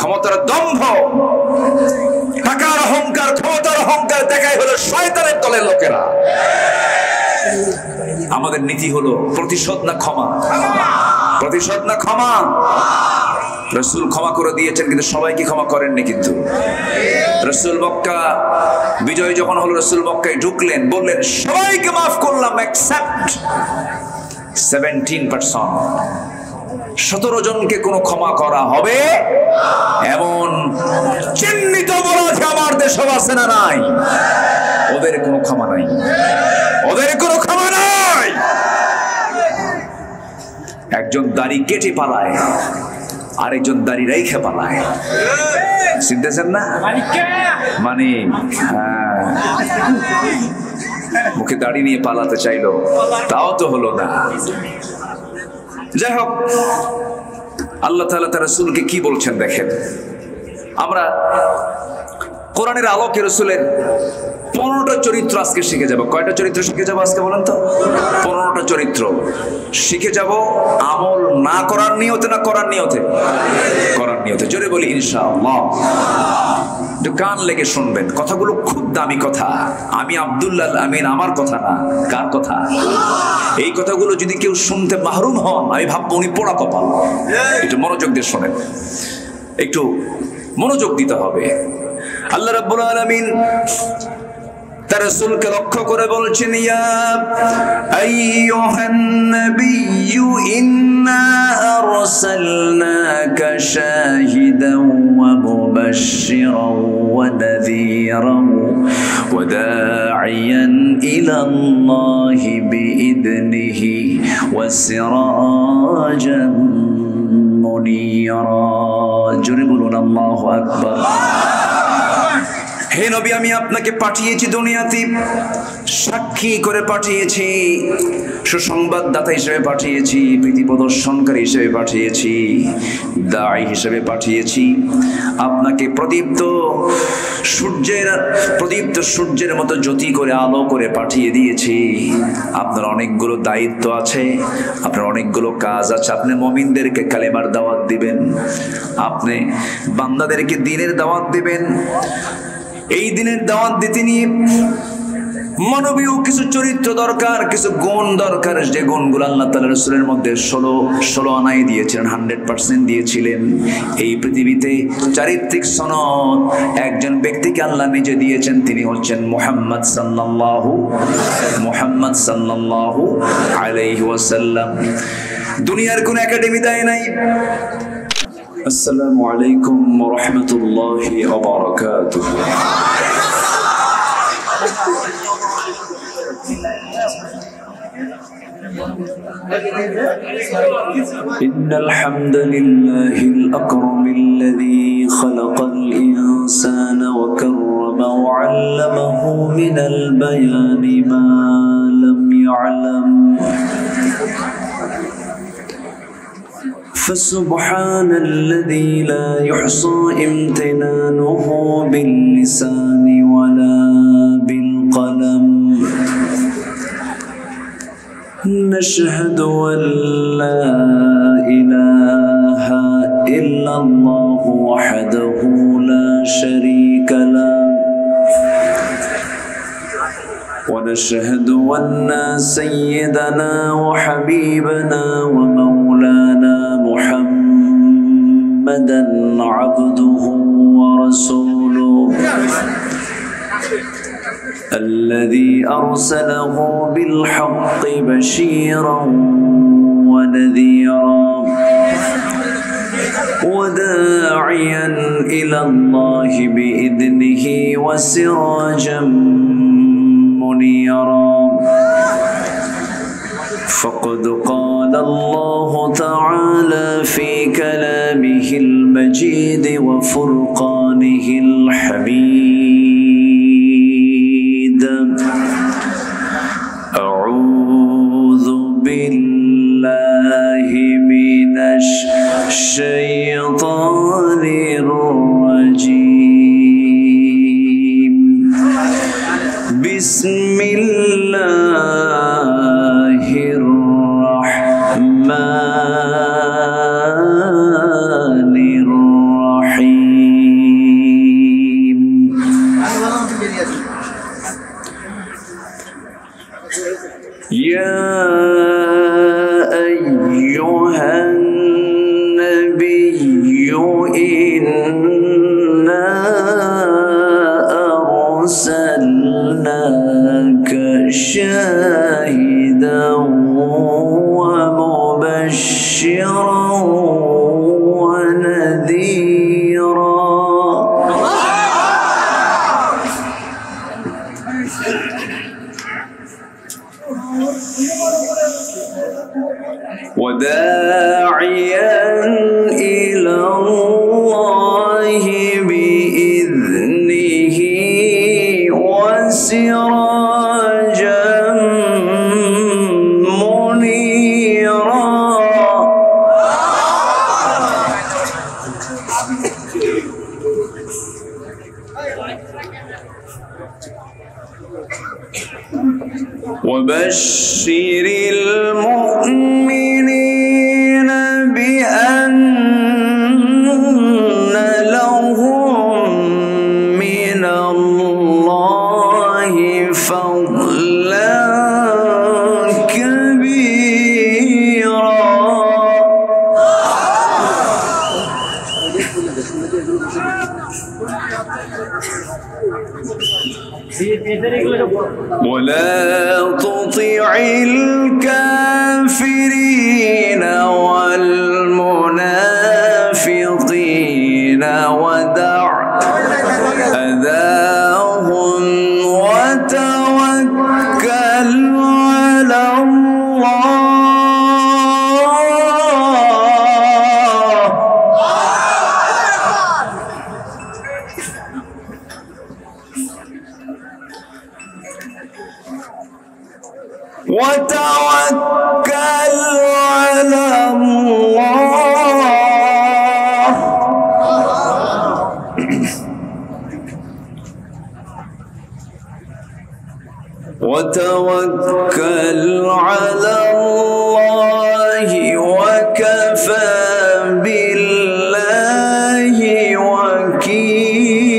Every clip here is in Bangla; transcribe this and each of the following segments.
ক্ষমতার দম্ভ, টাকার অহংকার, ক্ষমতার অহংকার দেখাই হলো শয়তানের দলের লোকেরা। আমাদের নীতি হলো প্রতিশোধ না ক্ষমা, প্রতিশোধ না ক্ষমা। রাসূল ক্ষমা করে দিয়েছেন, কিন্তু সবাইকে ক্ষমা করেননি। কিন্তু রাসূল মক্কা বিজয় যখন হলো, রাসূল মক্কায় ঢুকলেন, বললেন সবাইকে মাফ করলাম এক্সেপ্ট 17%। 17 জনকে কোনো ক্ষমা করা হবে এমন চিহ্নিত অপরাধ আমার দেশে আছে না নাই? ওদের কোনো ক্ষমা নাই, ওদের কোনো ক্ষমা নাই। একজন দাড়ি কেটে পালায়, আরেকজন দাড়ি রেখে পালায়। চিনতেছেন না? মানে মুখে দাড়ি নিয়ে পালাতে চাইলো, তাও তো হলো না। যাই হোক, আল্লাহ তাআলা তার রাসূলকে কি বলছেন দেখেন। আমরা কোরআনের আলোকে রাসূলের 15টা চরিত্র আজকে শিখে যাব। কয়টা চরিত্র শিখে যাব আজকে বলেন তো? 15টা চরিত্র শিখে যাব। আমল না করার নিয়তে না করার নিয়তে? করার নিয়তে। জোরে বলি ইনশাআল্লাহ। একটু কান লেগে শুনবেন, কথাগুলো খুব দামি কথা। আমি আব্দুল্লাহ আমিন, আমার কথা না। কার কথা? এই কথাগুলো যদি কেউ শুনতে মাহরুম হন, আমি ভাববো উনি পোড়া কপাল। একটু মনোযোগ দিয়ে শোনেন, একটু মনোযোগ দিতে হবে। আল্লাহ রাব্বুল আলামিন তার রাসূলকে লক্ষ্য করে বলছেন, ইয়া আইয়ুহান নাবিয়্যু ইন্না আরসালনাকা শাহিদান ওয়া মুবাশশিরান ওয়া নাযীরান ওয়া দা'iয়ান ইলাল্লাহি বিইذনিহি ওয়া সিরাজান মুনীরা। জোরে বলুন আল্লাহু আকবার। হে নবী, আমি আপনাকে পাঠিয়েছি দুনিয়াতে, সাক্ষী করে পাঠিয়েছি, সুসংবাদদাতা হিসেবে পাঠিয়েছি, প্রীতি প্রদর্শনকারী হিসেবে পাঠিয়েছি, দাঈ হিসেবে পাঠিয়েছি। আপনাকে প্রদীপ্ত সূর্যের মতো জ্যোতি করে, আলো করে পাঠিয়ে দিয়েছি। আপনার অনেকগুলো দায়িত্ব আছে, আপনার অনেকগুলো কাজ আছে। আপনি মুমিনদেরকে কালেমার দাওয়াত দিবেন, আপনি বান্দাদেরকে দ্বীনের দাওয়াত দিবেন। এই দিনের দাওয়াত দিতে নিয়ে মানবীয় কিছু চরিত্র দরকার, কিছু গুণ দরকার, যে গুণগুলো আল্লাহ তাআলা রাসূলের মধ্যে 16 আনায় দিয়েছিলেন, 100% দিয়েছিলেন। এই পৃথিবীতে চারিত্রিক সনদ একজন ব্যক্তিকে আল্লাহ নিজে দিয়েছেন, তিনি হচ্ছেন মুহাম্মদ সাল্লাল্লাহু আলাইহি ওয়াসাল্লাম। দুনিয়ার কোন একাডেমি দেয় নাই। আসসালামু আলাইকুম ওয়া রাহমাতুল্লাহি ওয়া বারাকাতুহু। ইন্নাল হামদুলিল্লাহিল আকরামিল্লাযী খালাকাল ইনসানা ওয়া কাররামা ওয়া 'আল্লামাহু মিনাল বায়ানি মা লাম ইয়া'লাম। فسبحان الذي لا يحصى امتنانه باللسان ولا بالقلم. نشهد أن لا إله إلا الله وحده لا شريك له، ونشهد أن سيدنا وحبيبنا ومولانا محمدا عبده ورسوله الذي أرسله بالحق بشيرا ونذيرا وداعيا إلى الله بإذنه وسراجا منيرا. فقد قال الله تعالى في كلامه المجيد وفرقانه الحميد: أعوذ بالله من الشيطان الرجيم. بسم الله الرحمن الرحيم. إنا أرسلناك شاهدا ومبشرا ونذيرا. وداعيا إلى الله بإذنه وسراجا منيرا. وبشر المؤمنين بأن لهم من الله فضلا كبيرا. ولا تطع الكافرين والمنافقين ودع أذاهم وتوكل على الله. وتوكل على الله. وتوكل على الله وكفى بالله وكيلا.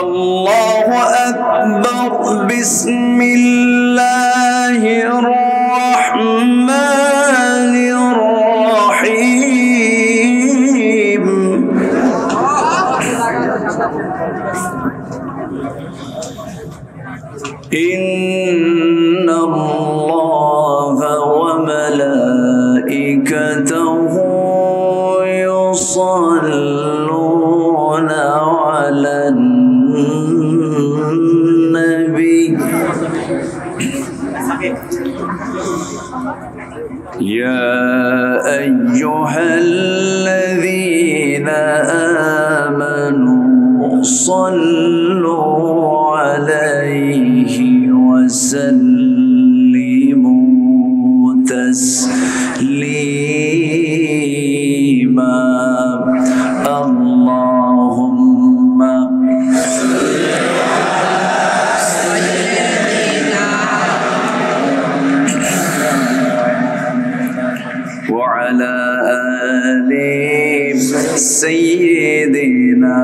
الله أكبر. بسم الله الرحمن الرحيم. إن الله وملائكته يصلون على النبي يا أيها الذين آمنوا صلوا عليه وسلموا تسليما. اللهم وعلى آل سيدنا।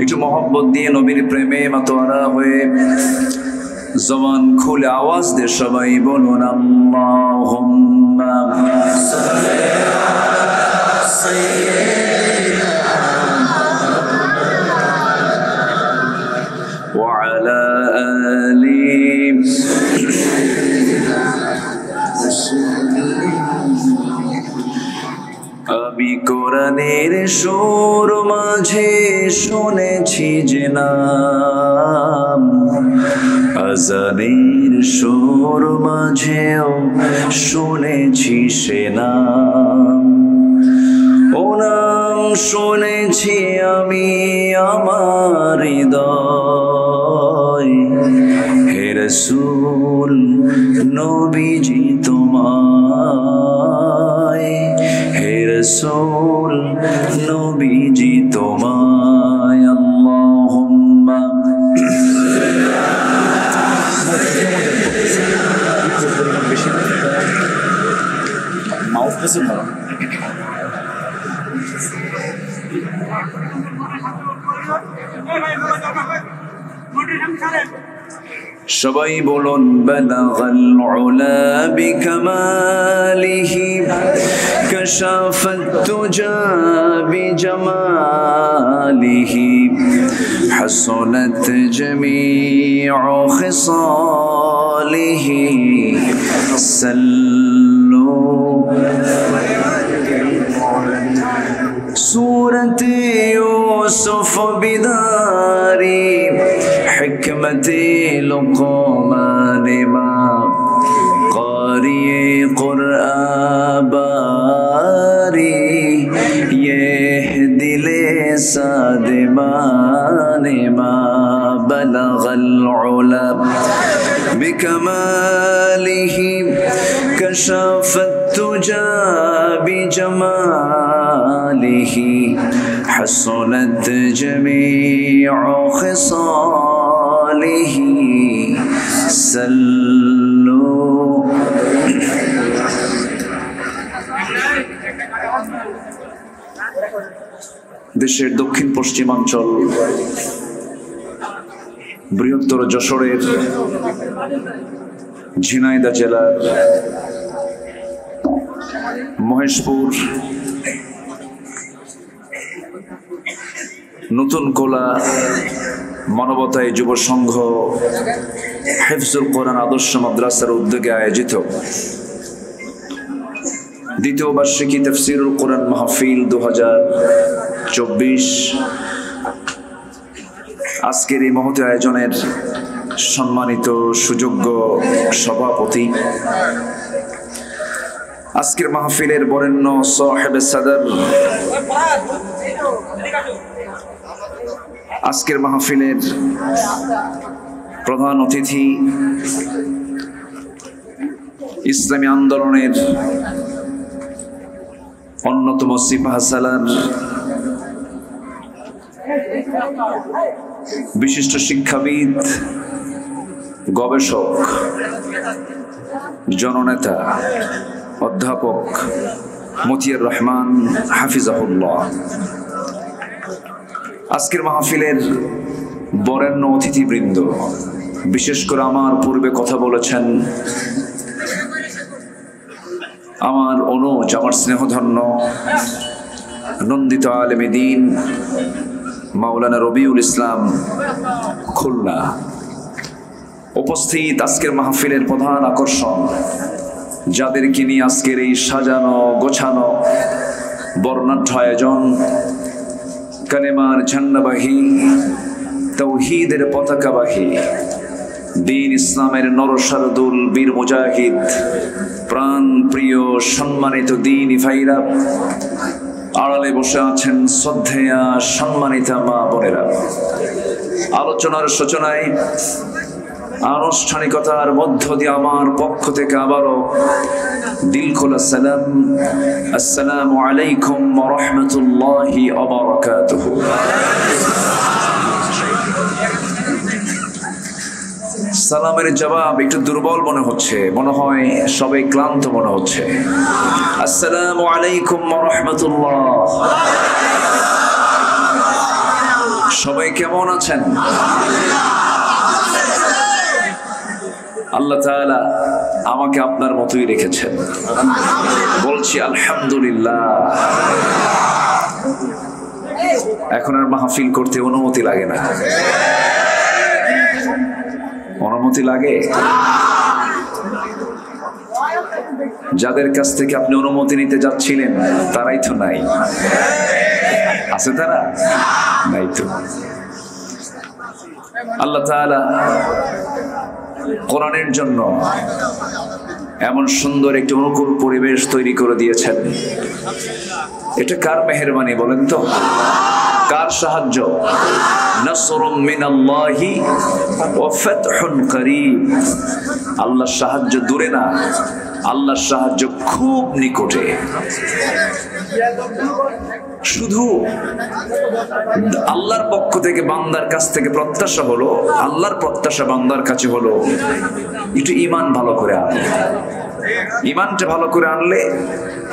একটু মহব্বত দিয়ে নবীর প্রেমে মাতোয়ারা হয়ে জবান খুলে আওয়াজ দিয়ে সবাই বলুন আল্লাহুম্মা সাল্লি আলা সাইয়্যিদিনা ওয়া আলা আলি আমি কোরআনের সুর মাঝে শুনেছি যে নাম, আজানের সুর মাঝেও শুনেছি সে নাম। ও নাম শুনেছি আমি আমার হৃদয়, হে রাসূল নবীজি তোমায়, হে রাসূল নবীজি তোমায়। আল্লাহুম্মা মাউথ পেছন ধরো। সবাই বলুন বালাগাল উলা বিকামালিহি কাশাফাত তুজা বিজামালিহি হাসানাত জামিউ খিসালিহি সাল্লু सूरत यूसुफ बिदारी हिकमत लुक़मान इमाम क़ारिए क़ुरआन बारी ये दिले सादिमान मा बलगल उला बिकमालिही कशफत तुजा बिजमालिही हसनत जमीउ खिसालिही सल्लू। দেশের দক্ষিণ পশ্চিমাঞ্চল বৃহত্তর যশোরের ঝিনাইদহ জেলার মহেশপুর নতুন কোলা মানবতায় যুব সংঘ হিফজুল কোরআন আদর্শ মাদ্রাসার উদ্যোগে আয়োজিত দ্বিতীয় বার্ষিকী তাফসীরুল কোরআন মাহফিল 2024 আজকের এই মহৎ আয়োজনের সম্মানিত সুযোগ্য সভাপতি, আজকের মাহফিলের বরেণ্য সাহেবে সাদর, আজকের মাহফিলের প্রধান অতিথি, ইসলামী আন্দোলনের অন্যতম সিপাহসালার বিশিষ্ট শিক্ষাবিদ, গবেষক, জননেতা অধ্যাপক মতিয়ার রহমান হাফিজাহুল্লাহ। আজকের মাহফিলের বরেণ্য অতিথিবৃন্দ, বিশেষ করে আমার পূর্বে কথা বলেছেন আমার অনুজ, আমার স্নেহধন্য নন্দিত আলেমে দ্বীন মাওলানা রবিউল ইসলাম খুলনা। উপস্থিত আজকের মাহফিলের প্রধান আকর্ষণ, যাদেরকে নিয়ে আজকের এই সাজানো গোছানো বর্ণাঢ্য আয়োজন, কালেমার ঝান্ডাবাহী, তাওহীদের পতাকাবাহী, দ্বীন ইসলামের নরসারদুল বীর মুজাহিদ, প্রাণ প্রিয় সম্মানিত দ্বীনি ভাইরা, আড়ালে বসে আছেন শ্রদ্ধেয়া সম্মানিতা মা বোনেরা। আলোচনার সূচনায় আনুষ্ঠানিকতার মধ্য দিয়ে আমার পক্ষ থেকে আবারও দিলখোলা সালাম, আসসালামু আলাইকুম ওয়া রাহমাতুল্লাহি ওয়া বারাকাতুহু। সালামের জবাব একটু দুর্বল মনে হচ্ছে, মনে হয় সবাই ক্লান্ত মনে হচ্ছে। আসসালামু আলাইকুম ওয়া রাহমাতুল্লাহ। সবাই কেমন আছেন? আল্লাহ তাআলা আমাকে আপনার মতোই রেখেছেন, বলছি আলহামদুলিল্লাহ। এখন আর মাহফিল করতে অনুমতি লাগে না। অনুমতি লাগে? যাদের কাছ থেকে আপনি অনুমতি নিতে যাচ্ছিলেন তারাই তো নাই, আছে তারা? নাই তো। আল্লাহ তাআলা কোরআনের জন্য এমন সুন্দর একটি অনুকূল পরিবেশ তৈরি করে দিয়েছেন। এটা কার মেহেরবানি বলেন তো? কার সাহায্য? নাসরুম মিনাল্লাহি ওয়া ফাতহুন করিব। আল্লাহর সাহায্য দূরে না, আল্লাহর সাহায্য খুব নিকটে। শুধু আল্লাহর পক্ষ থেকে বান্দার কাছ থেকে প্রত্যাশা হলো, আল্লাহর প্রত্যাশা বান্দার কাছে হলো একটু ঈমান ভালো করে আনো। ইমানটা ভালো করে আনলে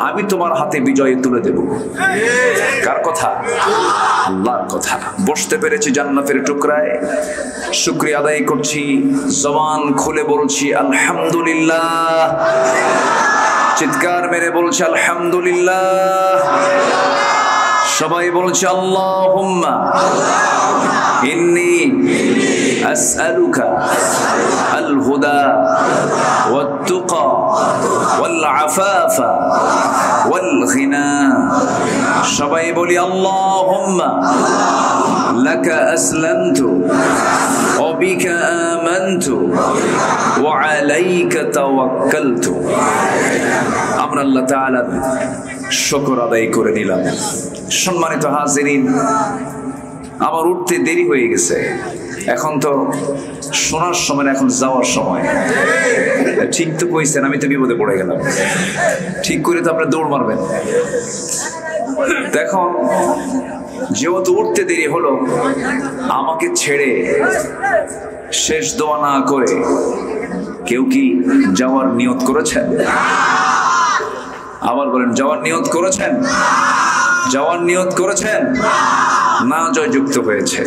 আমি তোমার হাতে বিজয় তুলে দেব। কার কথা? আল্লাহর কথা। বসতে পেরেছি জান্নাতের টুকরায়, শুকরিয়া আদায় করছি, জবান খুলে বলছি আলহামদুলিল্লাহ, চিৎকার মেরে বলছি আলহামদুলিল্লাহ। সবাই বলছে আল্লাহুম্মা ইন্নী আসআলুকা আল হুদা ওয়াত তুকা ওয়াল আফাফা ওয়াল গিনা। সবাই বলি আল্লাহুম্মা লাকা আসলামতু ওয়া বিকা আমানতু ওয়া আলাইকা তাওয়াক্কালতু। আমরা আল্লাহ তাআলার শুকর আদায় করে নিলাম। সম্মানিত হাজিরিন, আমার উঠতে দেরি হয়ে গেছে, এখন তো শোনার সময়, এখন যাওয়ার সময়। ঠিক তো কইছেন, আমি তো বিপদে পড়ে গেলাম। ঠিক করে তো আপনারা দৌড় মারবেন। দেখুন, যেহেতু উঠতে দেরি হলো, আমাকে ছেড়ে শেষ দোয়া না করে কেউ কি যাওয়ার নিয়ত করেছেন? আবার বলেন, যাওয়ার নিয়ত করেছেন? যাওয়ার নিয়ত করেছেন? না জয়যুক্ত হয়েছে,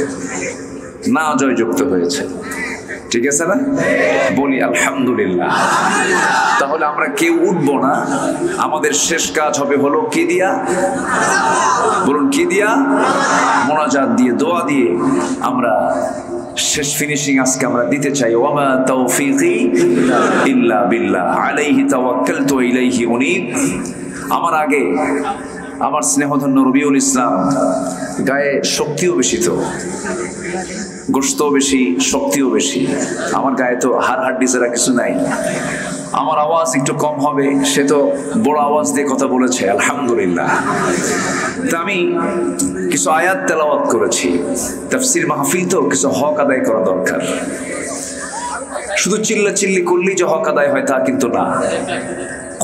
না জয়যুক্ত হয়েছে। ঠিক আছে না? বলি আলহামদুলিল্লাহ। তাহলে আমরা কেউ উঠবো না, আমাদের শেষ কাজ হবে হলো কি দিয়া? বলুন কি দিয়া? মোনাজাত দিয়ে, দোয়া দিয়ে আমরা শেষ ফিনিশিং আজকে আমরা দিতে চাই। ওয়ামা তাওফীকি ইল্লা বিল্লাহ আলাইহি তাওয়াক্কালতু ওয়া ইলাইহি উনীব। আমার আগে আমার স্নেহধন্য রবিউল ইসলাম, গায়ে শক্তিও বেশি, তো গোশতও বেশি, শক্তিও বেশি। আমার গায়ে তো হাড় হাড্ডি ছাড়া কিছু নাই। আমার আওয়াজ একটু কম হবে, সে তো বড় আওয়াজ দিয়ে কথা বলেছে আলহামদুলিল্লাহ। তা আমি কিছু আয়াত তেলাওয়াত করেছি। তাফসীর মাহফিল তো কিছু হক আদায় করা দরকার। শুধু চিল্লা চিল্লি করলেই যে হক আদায় হয় তা কিন্তু না।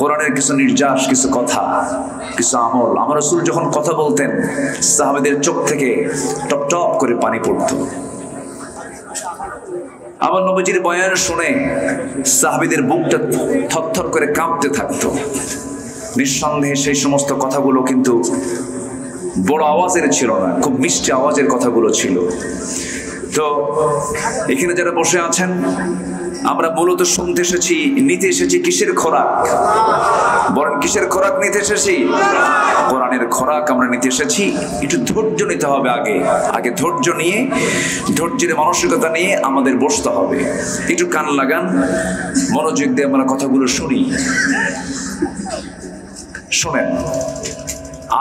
কোরআনের কিছু নির্যাস, কিছু কথা, কিছু আমল। আমার রাসূল যখন কথা বলতেন, সাহাবাদের চোখ থেকে টপ টপ করে পানি পড়তো। আমার নবীজির বয়ান শুনে সাহাবীদের বুকটা থরথর করে কাঁপতে থাকতো। নিঃসন্দেহে সেই সমস্ত কথাগুলো কিন্তু বড় আওয়াজের ছিল না, খুব মিষ্টি আওয়াজের কথাগুলো ছিল। তো এখানে যারা বসে আছেন, আমরা মূলত শুনতে এসেছি, নিতে এসেছি কিসের খোরাক? বলেন কিসের খোরাক নিতে এসেছি? কোরআনের খোরাক আমরা নিতে এসেছি। একটু ধৈর্য নিতে হবে। আগে ধৈর্য নিয়ে, ধৈর্যের মানসিকতা নিয়ে আমাদের বসতে হবে। একটু কান লাগান, মনোযোগ দিয়ে আমরা কথাগুলো শুনি। শোনেন,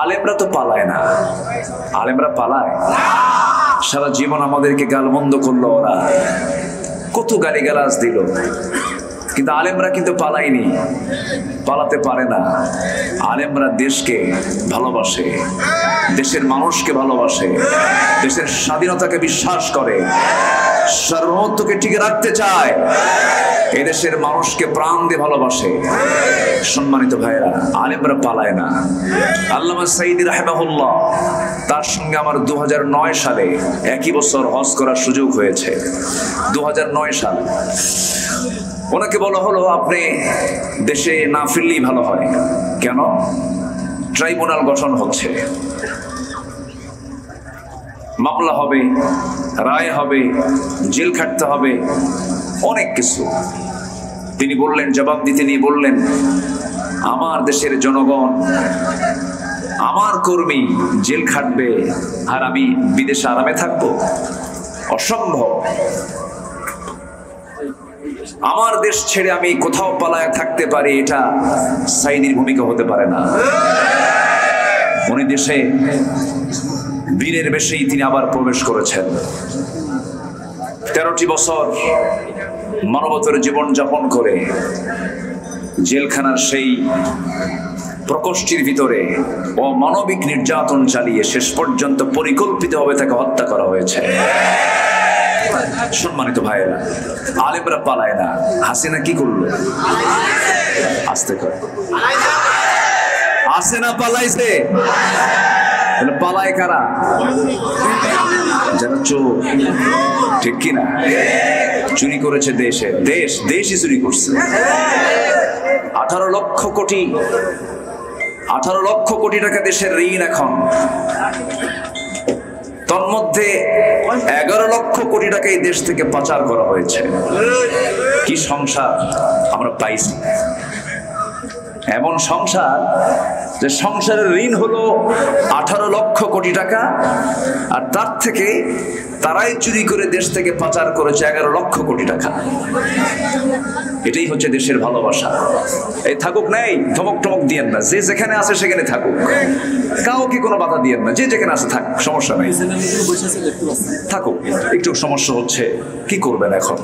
আলেমরা তো পালায় না। আলেমরা পালায়? সারা জীবন আমাদেরকে গালমন্দ করলো ওরা, কত গালিগালাজ দিল, কিন্তু আলেমরা কিন্তু পালায়নি, পালাতে পারে না। আলেমরা দেশকে ভালোবাসে, দেশের মানুষকে ভালোবাসে, দেশের স্বাধীনতাকে বিশ্বাস করে, সার্বভৌমত্বকে টিকে রাখতে চায়, এদেশের মানুষকে প্রাণ দিয়ে ভালোবাসে। সম্মানিত ভাইরা, আলেমরা পালায় না। আল্লামা সাঈদী রাহিমাহুল্লাহ, তার সঙ্গে আমার 2009 সালে একই বছর হজ করার সুযোগ হয়েছে। 2009 সালে ওনাকে বলা হলো, আপনি দেশে না ফিরলেই ভালো হয়। কেন? ট্রাইব্যুনাল গঠন হচ্ছে, মামলা হবে, রায় হবে, জেল খাটতে হবে, অনেক কিছু। তিনি বললেন, জবাব দিতে নিয়ে বললেন, আমার দেশের জনগণ, আমার কর্মী জেল খাটবে আর আমি বিদেশে আরামে থাকবো? অসম্ভব। আমার দেশ ছেড়ে আমি কোথাও পালায় থাকতে পারি, এটা সাঈদীর ভূমিকা হতে পারে না। উনি দেশে বীরের বেশেই তিনি আবার প্রবেশ করেছেন। 13টি বছর মানবতার জীবন যাপন করে জেলখানার সেই প্রকোষ্ঠীর ভিতরে অমানবিক নির্যাতন চালিয়ে শেষ পর্যন্ত পরিকল্পিতভাবে তাকে হত্যা করা হয়েছে। সম্মানিত ভাইয়েরা, আলেমরা পালায় না। হাসিনা কি করলো? আস্তে করে হাসিনা পালাইছে। তাহলে পালায় কারা? যারা চোর, ঠিক কিনা? চুরি করেছে দেশই চুরি করছে। 18 লক্ষ কোটি টাকা দেশের ঋণ এখন। তন্মধ্যে 11 লক্ষ কোটি টাকা এই দেশ থেকে পাচার করা হয়েছে। কি সংসার আমরা পাইছি! এমন সংসার যে সংসারের ঋণ হলো 18 লক্ষ কোটি টাকা, আর তার থেকে তারাই চুরি করে দেশ থেকে পাচার করেছে 11 লক্ষ কোটি টাকা। এটাই হচ্ছে দেশের ভালোবাসা। এই থাকুক নাই, ধমক টমক দিয়েন না, যে যেখানে আছে সেখানে থাকুক, কাউকে কোনো বাধা দিয়েন না, যে যেখানে আছে থাক, সমস্যা নেই, থাকুক। একটু সমস্যা হচ্ছে, কি করবেন এখন?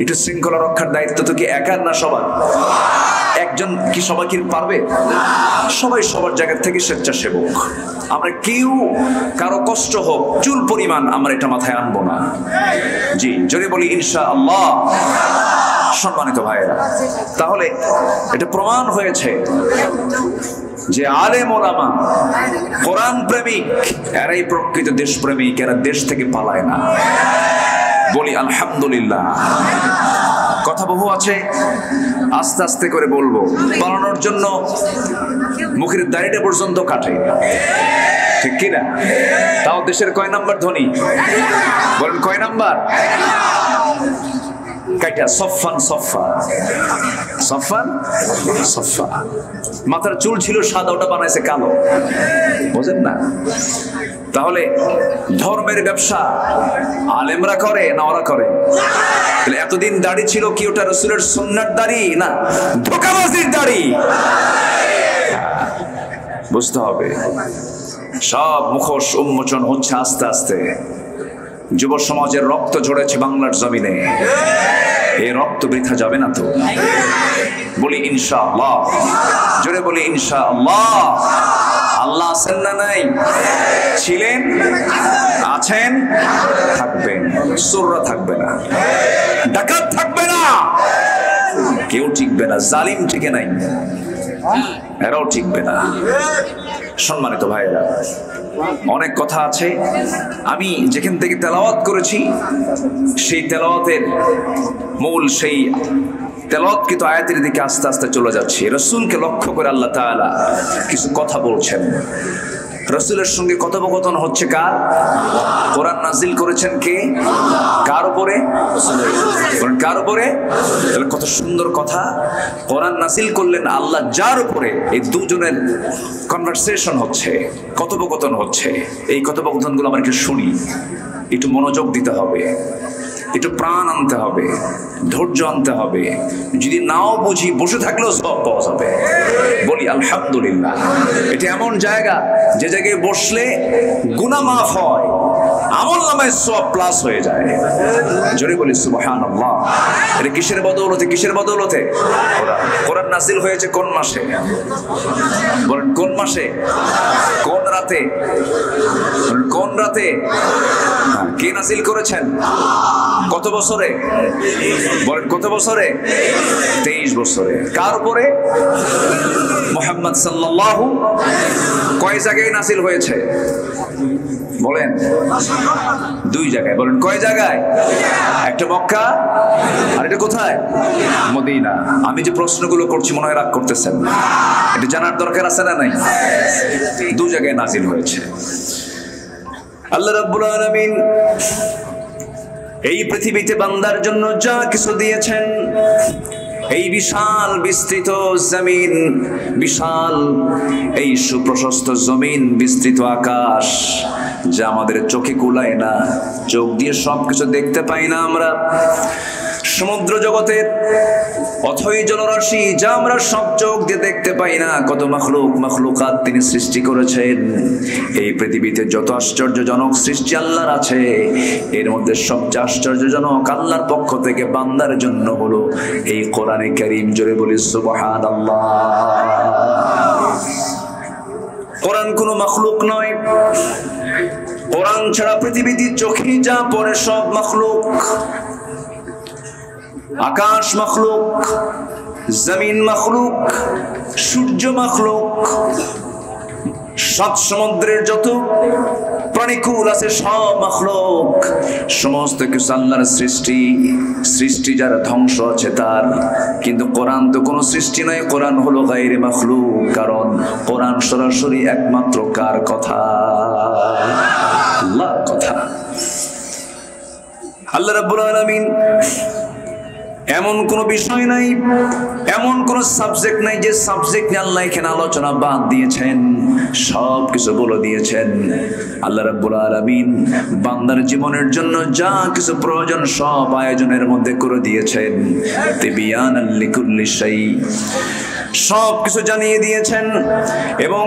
একটু শৃঙ্খলা রক্ষার দায়িত্ব তো কি একার না সবার? একজন কি সবাই কি পারবে? সবাই সবার জায়গা থেকে স্বেচ্ছাসেবক। আমরা কেউ কারো কষ্ট হোক চুল পরিমাণ আমরা এটা মাথায় আনবো না। জি, জোরে বলি ইনশাআল্লাহ। সম্মানিত ভাইয়েরা, তাহলে এটা প্রমাণ হয়েছে যে আলেম ওলামা, কোরআন প্রেমিক, এরাই প্রকৃত দেশপ্রেমিক, এরা দেশ থেকে পালায় না। বলি আলহামদুলিল্লাহ। কথা বহু আছে, আস্তে আস্তে করে বলবো। পালানোর জন্য মুখের দাড়িটা পর্যন্ত কাটে, ঠিক কিনা? তাও দেশের কয় নাম্বার ধনী? বলেন কয় নাম্বার? কাইটা সফান সফা। মাথার চুল ছিল সাদা, ওটা বানাইছে কালো, বুঝেন না? তাহলে ধর্মের ব্যবসা আলেমরা করে না ওরা করে? এতদিন দাড়ি ছিল কি ওটা রাসূলের সুন্নাত দাড়ি না ধোঁকাবাজির দাড়ি? বুঝতে হবে। সব মুখোশ উন্মোচন হচ্ছে আস্তে আস্তে। যুব সমাজের রক্ত ঝরেছে বাংলার জমিনে, এই রক্ত বৃথা যাবে না তো? বলি ইনশাআল্লাহ। জোরে বলি ইনশাআল্লাহ। আল্লাহ আছেন না নাই? ছিলেন, আছেন, থাকবেন। চোররা থাকবে না, ডাকাত থাকবে না, কেউ টিকবে না, জালিম টিকে নাই, এরাও টিকবে না। সম্মানিত ভাইয়েরা, অনেক কথা আছে। আমি যেখান থেকে তেলাওয়াত করেছি সেই তেলাওয়াতের মূল সেই তেলাওয়াতকৃত আয়াতের দিকে আস্তে আস্তে চলে যাচ্ছি। রাসূলকে লক্ষ্য করে আল্লাহ তাআলা কিছু কথা বলছেন। রাসূলের সঙ্গে কথোপকথন হচ্ছে কার? কোরআন নাজিল করেছেন কে? কার উপরে? কার উপরে? কত সুন্দর কথা। কোরআন নাজিল করলেন আল্লাহ যার উপরে, এই দুজনের কনভারসেশন হচ্ছে, কথোপকথন হচ্ছে। এই কথোপকথনগুলো আমরা একটু শুনি, একটু মনোযোগ দিতে হবে, একটু প্রাণ আনতে হবে, ধৈর্য আনতে হবে। যদি নাও বুঝি বসে থাকলেও সব পাওয়া যাবে। বলি আলহামদুলিল্লাহ। এটা এমন জায়গা যে জায়গায় বসলে গুনাহ মাফ হয়, আমল নামায় সব প্লাস হয়ে যায়। জোরে বলি সুবহানাল্লাহ। এটা কিসের বদৌলতে? কিসের বদৌলতে? কোরআন নাজিল হয়েছে কোন মাসে? বলেন কোন মাসে? কোন রাতে? কোন রাতে? কে নাজিল করেছেন? কত বছরে? বলেন কত বছরে? 23 বছরে। কার উপরে? মুহাম্মদ সাল্লাল্লাহু। কয় জায়গায় নাজিল হয়েছে? বলেন 2 জায়গায়। বলেন কয় জায়গায়? একটা মক্কা, আর এটা কোথায়? মদিনা। আমি যে প্রশ্নগুলো করছি মনে হয় রাগ করতেছেন, এটা জানার দরকার আছে না নাই? 2 জায়গায় নাজিল হয়েছে। আল্লাহ রাব্বুল আলামিন এই পৃথিবীতে বান্দার জন্য যা কিছু দিয়েছেন, এই বিশাল বিস্তৃত জমিন, বিশাল এই সুপ্রশস্ত জমিন, বিস্তৃত আকাশ, যা আমাদের চোখে কুলায় না, চোখ দিয়ে সবকিছু দেখতে পাই না আমরা। সমুদ্র জগতের অথই জলরাশি, যা আমরা সব চোখ দিয়ে দেখতে পাই না, কত মাখলুকাত তিনি সৃষ্টি করেছেন। এই পৃথিবীতে যত আশ্চর্যজনক সৃষ্টি আল্লাহর আছে, এর মধ্যে সবচেয়ে আশ্চর্যজনক আল্লাহর পক্ষ থেকে বান্দার জন্য হলো এই কোরআনে কারীম। জোরে বলি সুবহানাল্লাহ। কোরআন কোনো মাখলুক নয়। কোরআন ছাড়া পৃথিবীতে চোখে যা পড়ে সব মাখলুক। আকাশ মখলুক, জমিন মখলুক, সূর্য মখলুক, সাত সমুদ্রের যত প্রাণীকুল আছে সব মাখলুক, সমস্ত কিছু আল্লাহর সৃষ্টি। সৃষ্টি যারা ধ্বংস আছে তার, কিন্তু কোরআন তো কোনো সৃষ্টি নয়, কোরআন হলো গায়রে মাখলুক। কারণ কোরআন সরাসরি একমাত্র কার কথা? আল্লাহর কথা। আল্লাহ রাব্বুল আলামিন এমন কোন বিষয় নাই, এমন কোন সাবজেক্ট নাই যে সাবজেক্ট নিয়ে আল্লাহ এখানে আলোচনা বাদ দিয়েছেন, সব কিছু বলে দিয়েছেন। আল্লাহ রাব্বুল আলামিন বান্দার জীবনের জন্য যা কিছু প্রয়োজন সব আয়োজনের মধ্যে করে দিয়েছেন। তিবিয়ানাল লিকুল্লি শাই, সব কিছু জানিয়ে দিয়েছেন। এবং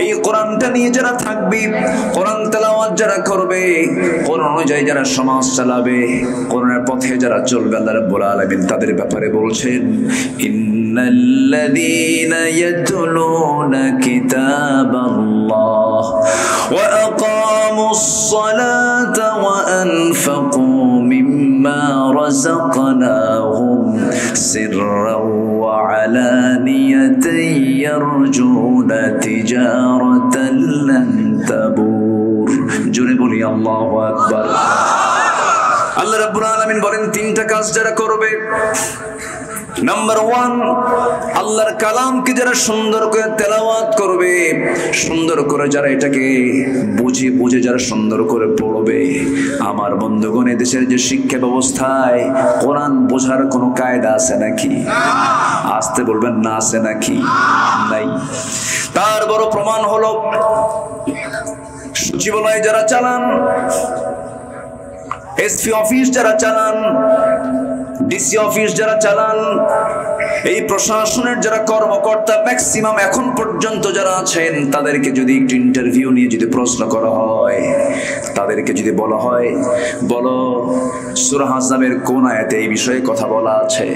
এই কোরআনটা নিয়ে যারা থাকবে, কোরআন তেলাওয়াত যারা করবে, কোরআন অনুযায়ী যারা সমাজ চালাবে, কোরআনের পথে যারা চলবে, আল্লাহ রাব্বুল আলামিন তাদের ব্যাপারে বলছেন, ইন্নাল্লাযীনা ইয়াতলুনা কিতাবাল্লাহ ওয়া আকামুস সালাতা ওয়া আনফাকু মিম্মা রাযাকনাহুম সিররাও ওয়া আলানিয়াতান ইয়ারজুনা তিজারাতান লান তাবুর। জোরে বলি আল্লাহু আকবার। আল্লাহ রাব্বুল আলামিন বলেন তিনটা কাজ যারা করবে, নাম্বার 1, আল্লাহর কালামকে যারা সুন্দর করে তেলাওয়াত করবে, সুন্দর করে যারা এটাকে বুঝে বুঝে যারা সুন্দর করে পড়বে। আমার বন্ধুগণ, দেশের যে শিক্ষা ব্যবস্থায় কোরআন বোঝার কোনো কায়দা আছে নাকি? আসতে বলবেন না, আছে নাকি? নাই। তার বড় প্রমাণ হলো সচিবালয় যারা চালান, এসপি অফিস যারা চালান, ডিসি অফিস যারা চালান, এই প্রশাসনের যারা কর্মকর্তা ম্যাক্সিমাম এখন পর্যন্ত যারা আছেন, তাদেরকে যদি একটু ইন্টারভিউ নিয়ে যদি প্রশ্ন করা হয়, তাদেরকে যদি বলা হয় বলো সূরা আহজাবের কোন আয়াতে এই বিষয়ে কথা বলা আছে,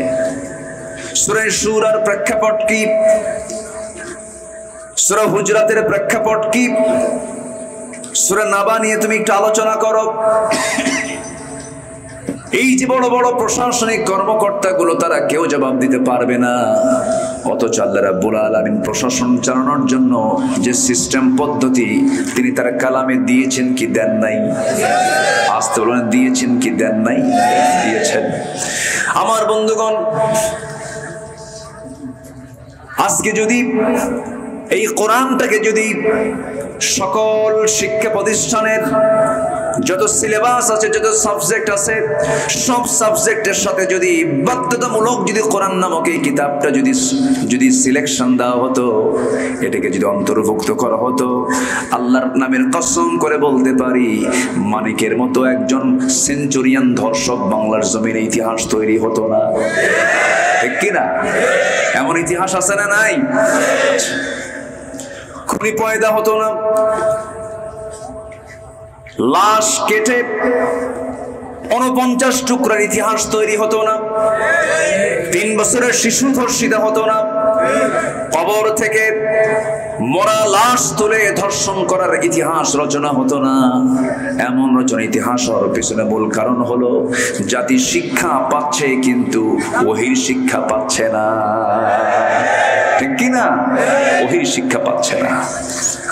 সূরা শূরার প্রেক্ষাপট কি, সূরা হুজরাতের প্রেক্ষাপট কি, সূরা নাবা নিয়ে তুমি একটু আলোচনা করো। এই যে বড় বড় প্রশাসনিক কর্মকর্তাগুলো, তারা কেউ জবাব দিতে পারবে না। অথচ আল্লাহ রাব্বুল আলামিন প্রশাসন চালানোর জন্য যে সিস্টেম পদ্ধতি তিনি তার কালামে দিয়েছেন কি দেন নাই? আসতে বলেন, দিয়েছেন কি দেন নাই? দিয়েছেন। আমার বন্ধুগণ, আজকে যদি এই কোরআনটাকে যদি সকল শিক্ষা প্রতিষ্ঠানের যত সিলেবাস আছে, যত সাবজেক্ট আছে, সব সাবজেক্টের সাথে যদি বাধ্যতামূলক যদি কোরআন নামক এই কিতাবটা যদি সিলেকশন দেওয়া হতো, এটাকে যদি অন্তর্ভুক্ত করা হতো, আল্লাহর নামের কসম করে বলতে পারি, মানিকের মতো একজন সেঞ্চুরিয়ান ধর্ষক বাংলার জমিনে ইতিহাস তৈরি হতো না। ঠিক কিনা? এমন ইতিহাস আছে না নাই? খুনি পয়দা হতো না, লাশ কেটে 49 টুকরার ইতিহাস তৈরি হতো না, 3 বছরের শিশু ধর্ষিত হতো না, কবর থেকে মরা লাশ তুলে ধর্ষণ করার ইতিহাস রচনা হতো না। এমন রচনা ইতিহাস হওয়ার পিছনে মূল কারণ হলো জাতি শিক্ষা পাচ্ছে কিন্তু ওহীর শিক্ষা পাচ্ছে না। ঠিক কিনা? ওহীর শিক্ষা পাচ্ছে না।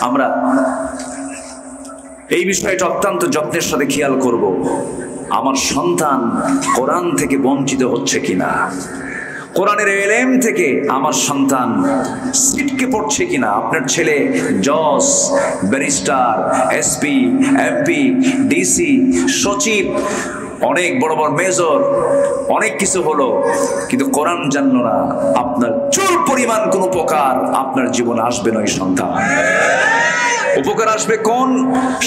আমরা এই বিষয়টা অত্যন্ত যত্নের সাথে খেয়াল করব, আমার সন্তান কোরআন থেকে বঞ্চিত হচ্ছে কিনা, কোরআনের ইলম থেকে আমার সন্তান ছিটকে পড়ছে কিনা। আপনার ছেলে জজ, ব্যারিস্টার, এসপি, এমপি, ডিসি, সচিব, অনেক বড় বড় মেজর, অনেক কিছু হলো, কিন্তু কোরআন জানলো না, আপনার চুল পরিমাণ কোন উপকার আপনার জীবনে আসবে না। ওই সন্তান উপকার আসবে কোন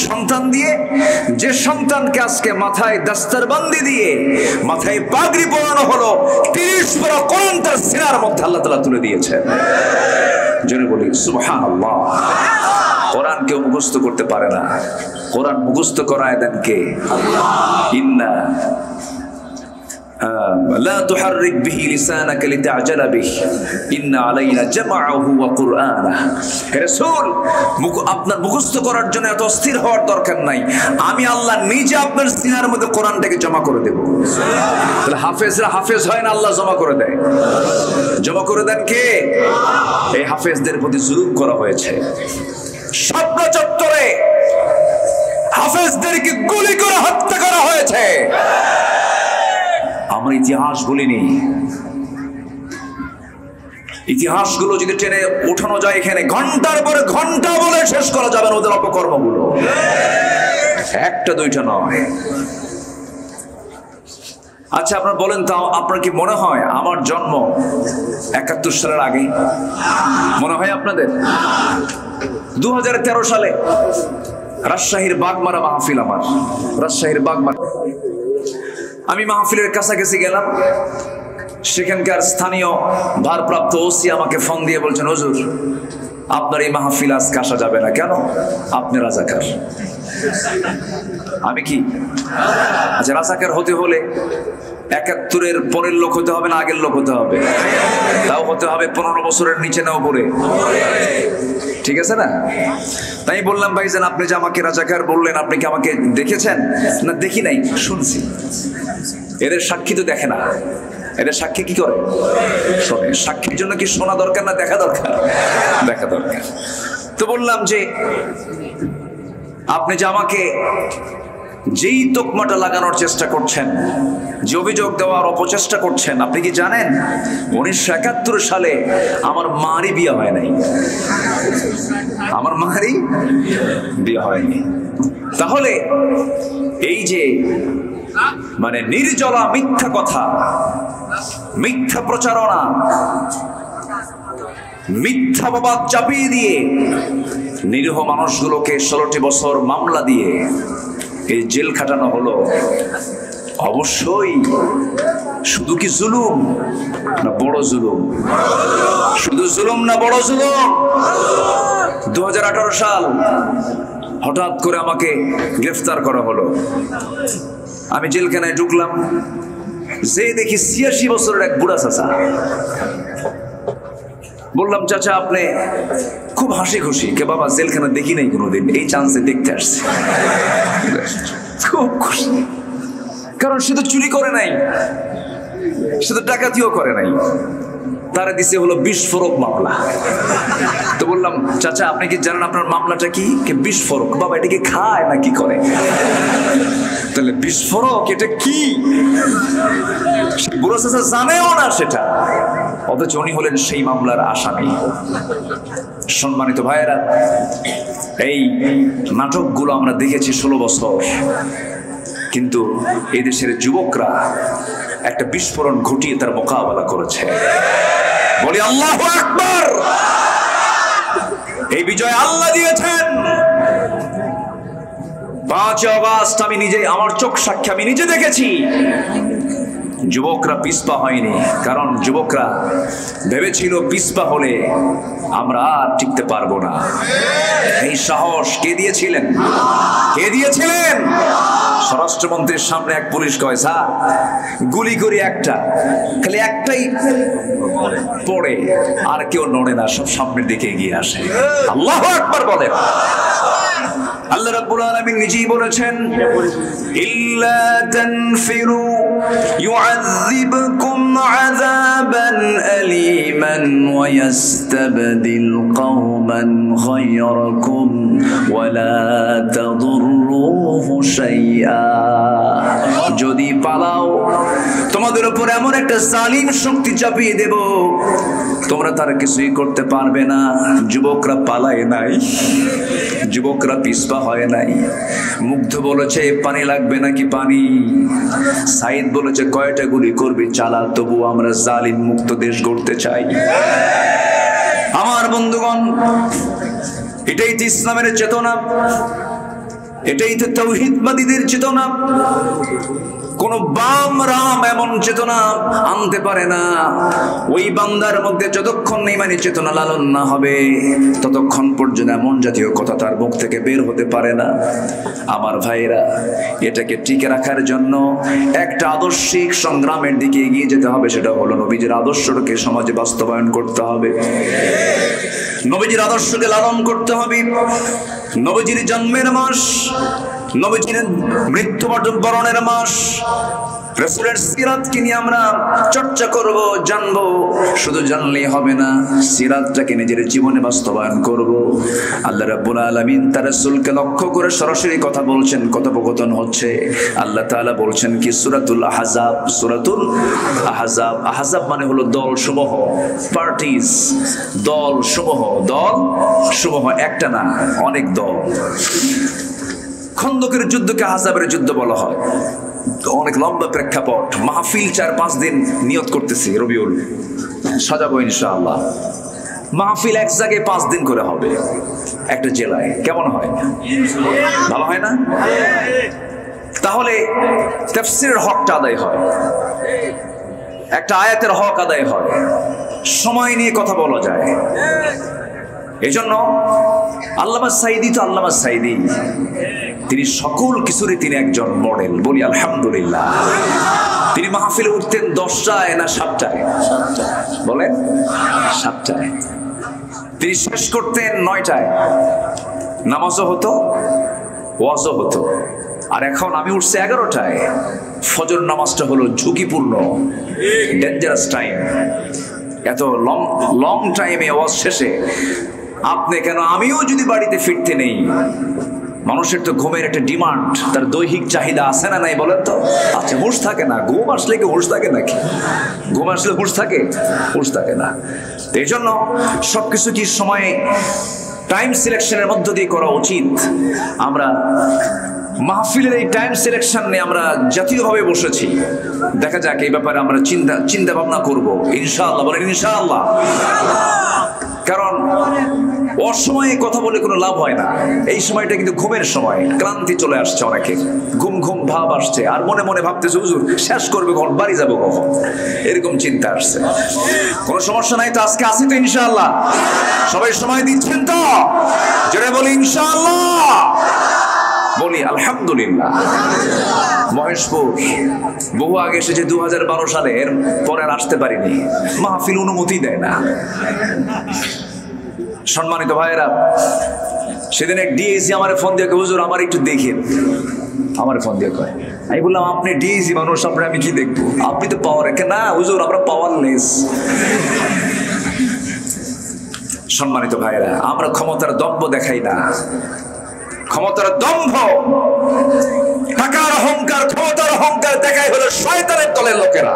সন্তান দিয়ে? যে সন্তানকে আজকে মাথায় দাস্তারবন্দি দিয়ে মাথায় পাগড়ি পরানো হলো, 30 পারা কোরআন তার সিনার মধ্যে আল্লাহ তাআলা তুলে দিয়েছেন। জোরে বলি সুবহানাল্লাহ। কোরআন কেউ মুখস্থ করতে পারে না, কোরআন মুখস্থ করায় দেন কে? আল্লাহ। ইন্না লা তুহাররিক বিহি লিসানাকা লিতা'জালা বিহি ইন্না আলাইনা জামআহু ওয়া কুরআনাহু। হে রাসূল, আপনার মুখস্থ করার জন্য এত অস্থির হওয়ার দরকার নাই, আমি আল্লাহ নিজে আপনার সিনার মধ্যে কোরআনটাকে জমা করে দেব। তাহলে হাফেজরা হাফেজ হয় না, আল্লাহ জমা করে দেয়। জমা করে দেন কে? এই হাফেজদের প্রতি জুলুম করা হয়েছে। শাপলা চত্বরে হাফেজদেরকে গুলি করে হত্যা করা হয়েছে। আমরা ইতিহাস বলিনি। ইতিহাসগুলো যদি টেনে উঠানো যায় এখানে ঘন্টার পরে ঘন্টা বলে শেষ করা যাবে না ওদের অপকর্মগুলো, একটা দুইটা নয়। আচ্ছা আপনার বলেন তো, আপনার কি মনে হয় আমার জন্ম ৭১ সালের আগে? মনে হয় আপনাদের? 2013 সালে রাজশাহীর বাগমারা মাহফিল, আমার রাজশাহীর বাগমারা, আমি মাহফিলের কাছাকাছি গেলাম। সেখানকার স্থানীয় ভারপ্রাপ্ত ওসি আমাকে ফোন দিয়ে বলছেন, হুজুর আপনার এই মাহফিল আজকে আসা যাবে না। কেন? আপনি রাজাকার। আমি কি? আচ্ছা রাজাকার হতে হলে ৭১-এর পরের লোক হতে হবে না আগের লোক হতে হবে? তাও হতে হবে 15 বছরের নিচে না উপরে, ঠিক আছে না? তাই বললাম ভাইজান আপনি যে আমাকে রাজাকার বললেন, আপনি কি আমাকে দেখেছেন? না দেখি নাই, শুনছি। এদের সাক্ষী তো দেখে না, এদের সাক্ষী কি করে? শোনে। সাক্ষীর জন্য কি শোনা দরকার না দেখা দরকার? দেখা দরকার। তো বললাম যে আপনি যে আমাকে যেই তোকমাটা লাগানোর চেষ্টা করছেন, যে অভিযোগ দেওয়ার অপচেষ্টা করছেন, আপনি কি জানেন 1971 সালে আমার মারই বিয়ে হয় নাই। আমার মারই বিয়ে হয়নি। তাহলে এই যে মানে নির্জলা মিথ্যা কথা, মিথ্যা প্রচারণা, মিথ্যা বাবাদ চাপিয়ে দিয়ে নিরীহ মানুষগুলোকে 16টি বছর মামলা দিয়ে এই জেল খাটানো হলো, অবশ্যই শুধু কি জুলুম না বড় জুলুম? শুধু জুলুম না বড় জুলুম? 2018 সাল হঠাৎ করে আমাকে গ্রেফতার করা হলো। আমি জেলখানায় ঢুকলাম, যে দেখি 86 বছরের এক বুড়া চাচা। বললাম চাচা আপনি খুব হাসি খুশি? কে বাবা জেলখানা দেখি নাই কোনোদিন, এই চান্সে দেখতে আসছে। খুব খুশি, কারণ সে তো চুরি করে নাই, সে তো ডাকাতিও করে নাই, তারা দিছে হলো বিস্ফোরক মামলা। তো বললাম চাচা আপনি কি জানেন আপনার মামলাটা কি? বিস্ফোরক। বাবা এটা কি খায় না কি করে? তাহলে বিস্ফোরক এটা কি? বুড়ো চাচা জানেও না সেটা, অথচ উনি হলেন সেই মামলার আসামি। সম্মানিত ভাইয়েরা, এই নাটকগুলো আমরা দেখেছি 16 বছর, কিন্তু এই দেশের যুবকরা একটা বিস্ফোরণ ঘটিয়ে তার মোকাবেলা করেছে। বলি আল্লাহু আকবার। এই বিজয় আল্লাহ দিয়েছেন। 5 আগস্ট আমি নিজে, আমার চোখ সাক্ষী, আমি নিজে দেখেছি যুবকরা পিছপা হয়নি। কারণ যুবকরা ভেবেছিল পিছপা হলে আমরা আর টিকতে পারবো না। এই সাহস কে দিয়েছিলেন? কে দিয়েছিলেন? স্বরাষ্ট্রমন্ত্রীর সামনে এক পুলিশ কয় স্যার গুলি করি একটা, খালি একটাই পড়ে, আর কেউ নড়ে না, সব সামনের দিকে এগিয়ে আসে। আল্লাহু আকবার বলেন। আল্লাহ রাব্বুল আলামিন নিজেই বলেছেন ইল্লা তানফিরু ইউআযিবকুম আযাবান আলীমান ওয়া ইস্তাবদিল কওমান গায়রাকুম ওয়া লা তাদুররুহু শাইআ। যদি পালাও তোমাদের উপর এমন একটা জালিম শক্তি চাপিয়ে দেব তোমরা তার কিছুই করতে পারবে না। যুবকরা পালায় নাই, যুবকরা পিছপা হয় নাই। মুগ্ধ বলেছে পানি লাগবে নাকি পানি? সাইদ বলেছে কয়টা গুলি করবি চালা, তবু আমরা জালিম মুক্ত দেশ গড়তে চাই। আমার বন্ধুগণ, এটাই তো ইসলামের চেতনা, এটাই তো তাওহীদবাদীদের চেতনা। কোন বাম রাম এমন চেতনা আনতে পারে না। ওই বান্দার মধ্যে যতক্ষণ ইমানি চেতনা লালন না হবে ততক্ষণ পর্যন্ত এমন জাতীয় কথা তার মুখ থেকে বের হতে পারে না। আমার ভাইরা, এটাকে টিকে রাখার জন্য একটা আদর্শিক সংগ্রামের দিকে এগিয়ে যেতে হবে। সেটা হলো নবীজির আদর্শকে সমাজে বাস্তবায়ন করতে হবে, নবীজির আদর্শকে লালন করতে হবে। নবীজির জন্মের মাস নবীজির মৃত্যুবরণের মাস। রাসূলের সিরাতকে নিয়ে আমরা চর্চা করব, জানবো। শুধু জানলেই হবে না, সিরাতটাকে নিজের জীবনে বাস্তবায়ন করব। আল্লাহ রাব্বুল আলামিন তার রাসূলকে লক্ষ্য করে সরাসরি কথা বলছেন, কথোপকথন হচ্ছে। আল্লাহ তাআলা বলছেন কি সূরাতুল আহজাব, সূরাতুল আহজাব। আহজাব মানে হলো দল সমূহ, পার্টিজ, দল সমূহ, দল সমূহ, একটা না অনেক দল। খন্দকের যুদ্ধকে আহজাবের যুদ্ধ বলা হয়। অনেক লম্বা প্রেক্ষাপট, মাহফিল 4-5 দিন নিয়ত করতেছি, রবিউল সাজাবো ইনশাআল্লাহ। মাহফিল এক জায়গায় 5 দিন করে হবে একটা জেলায়, কেমন হয়? ভালো হয় না? তাহলে তাফসীরের হকটা আদায় হয়, একটা আয়াতের হক আদায় হয়, সময় নিয়ে কথা বলা যায়। এই জন্য আল্লামা সাঈদী তো আল্লামা সাঈদী, তিনি সকল কিছুরই তিনি একজন মডেল, বলি আলহামদুলিল্লাহ। তিনি মাহফিলে উঠতেন 10টায় না 7টায়? বলেন 7টায়। তিনি শেষ করতেন 9টায়। নামাজও হতো, ওয়াজও হতো। আর এখন আমি উঠছি 11টায়। ফজর নামাজটা হলো ঝুঁকিপূর্ণ, ডেঞ্জারাস টাইম। এত লং টাইমে ওয়াজ শেষে আপনি কেন, আমিও যদি বাড়িতে ফিরতে নেই, মানুষের তো ঘুমের একটা ডিমান্ড, তার দৈহিক চাহিদা আছে না নাই বলেন তো? আচ্ছা, হুঁশ থাকে না? ঘুম আসলে কি হুঁশ থাকে নাকি? ঘুম আসলে হুঁশ থাকে? হুঁশ থাকে না। এই জন্য সবকিছু কি সময়ে টাইম সিলেকশনের মধ্য দিয়ে করা উচিত। আমরা মাহফিলের এই টাইম সিলেকশন নিয়ে আমরা জাতীয়ভাবে বসেছি। দেখা যাক এই ব্যাপারে আমরা চিন্তা ভাবনা করবো ইনশাআল্লাহ। বলেন ইনশাআল্লাহ। কারণ অসময়ে কথা বলে কোনো লাভ হয় না। এই সময়টা কিন্তু ঘুমের সময়, ক্লান্তি চলে আসছে, অনেকে ঘুম ঘুম ভাব আসছে, আর মনে মনে ভাবতেছে হুজুর শেষ করবে কখন, বাড়ি যাবো কখন, এরকম চিন্তা আসছে। কোনো সমস্যা নাই তো, আজকে আসি তো ইনশাআল্লাহ? সবাই সময় দিচ্ছেন তো? জোরে বলি ইনশাআল্লাহ, বলি আলহামদুলিল্লাহ। মহেশপুর বহু আগে এসেছে 2012 সালে, এর পরে আর আসতে পারিনি, মাহফিল অনুমতি দেয় না। সম্মানিত ভাইয়েরা, সেদিন এক ডিএসি আমার ফোন দিয়ে হুজুর আমার একটু দেখেন, আমার ফোন দিয়ে কয়। আমি বললাম আপনি ডিএসি মানুষ, আপনার আমি কি দেখবো? আপনি তো পাওয়ার, না হুজুর আমরা পাওয়ারলেস। সম্মানিত ভাইয়েরা, আমরা ক্ষমতার দম্ভ দেখাই না। ক্ষমতার দম্ভ, টাকার অহংকার, ক্ষমতার অহংকার দেখাই হলো শয়তানের দলের লোকেরা।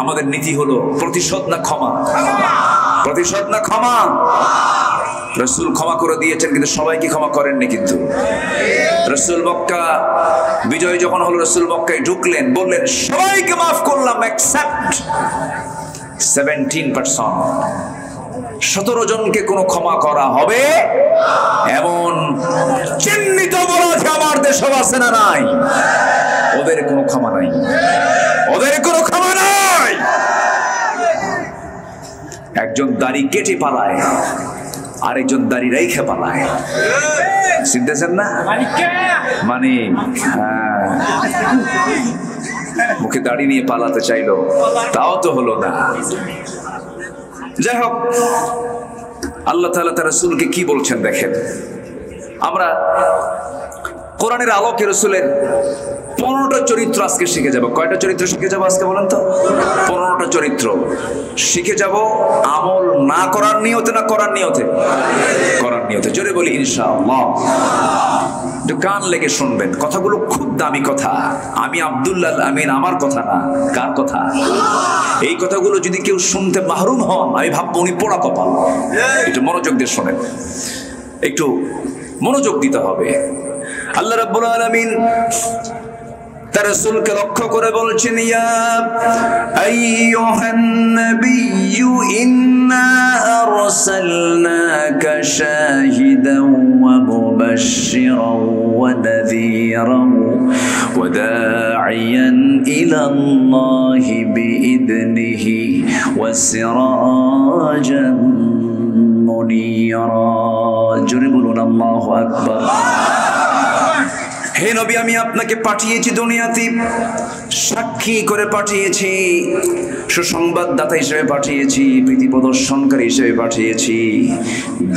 আমাদের নীতি হলো প্রতিশোধ না ক্ষমা, প্রতিশোধ না ক্ষমা। রাসূল ক্ষমা করে দিয়েছেন, কিন্তু সবাইকে ক্ষমা করেননি। কিন্তু রাসূল মক্কা বিজয় যখন হলো, রাসূল মক্কায় ঢুকলেন, বললেন সবাইকে মাফ করলাম এক্সেপ্ট 17%। 17 জনকে কোনো ক্ষমা করা হবে এমন চিহ্নিত বলছে আমার দেশে আছে না নাই? ওদের কোনো ক্ষমা নাই, ওদের কোনো ক্ষমা নাই। একজন দাড়ি কেটে পালায়, আরেকজন দাড়ি রেখে পালায়। চিনতেছেন না? মানে মুখে দাড়ি নিয়ে পালাতে চাইলো, তাও তো হলো না। যাই হোক, আল্লাহ তাআলা তার রাসূলকে কি বলছেন দেখেন। আমরা কোরআনের আলোকে রাসূলের 15টা চরিত্র আজকে শিখে যাব। কয়টা চরিত্র শিখে যাব আজকে বলেন তো? 15টা চরিত্র শিখে যাব। আমল না করার নিয়তে না করার নিয়তে? করার নিয়তে। জোরে বলি ইনশাআল্লাহ। একটু কান লেগে শুনবেন, কথাগুলো খুব দামি কথা। আমি আব্দুল্লাহ আমিন, আমার কথা না। কার কথা? এই কথাগুলো যদি কেউ শুনতে মাহরুম হন, আমি ভাববো উনি পোড়া কপাল। একটু মনোযোগ দিয়ে শোনেন, একটু মনোযোগ দিতে হবে। আল্লাহ রাব্বুল আলামিন তার রাসূলকে লক্ষ্য করে বলছেন, ইয়া আইয়ুহান নাবিয়্যু ইন্না আরসালনাকা শাহিদান ওয়া মুবাশশিরান ওয়া নাযীরান ওয়া দা'iয়ান ইলা আল্লাহি বিইذনিহি ওয়া সিরাজান মুনীরা। জোরে বলুন আল্লাহু আকবার। হে নবী, আমি আপনাকে পাঠিয়েছি দুনিয়াতে সাক্ষী করে পাঠিয়েছি, সুসংবাদদাতা হিসেবে পাঠিয়েছি, প্রীতি প্রদর্শনকারী হিসেবে পাঠিয়েছি,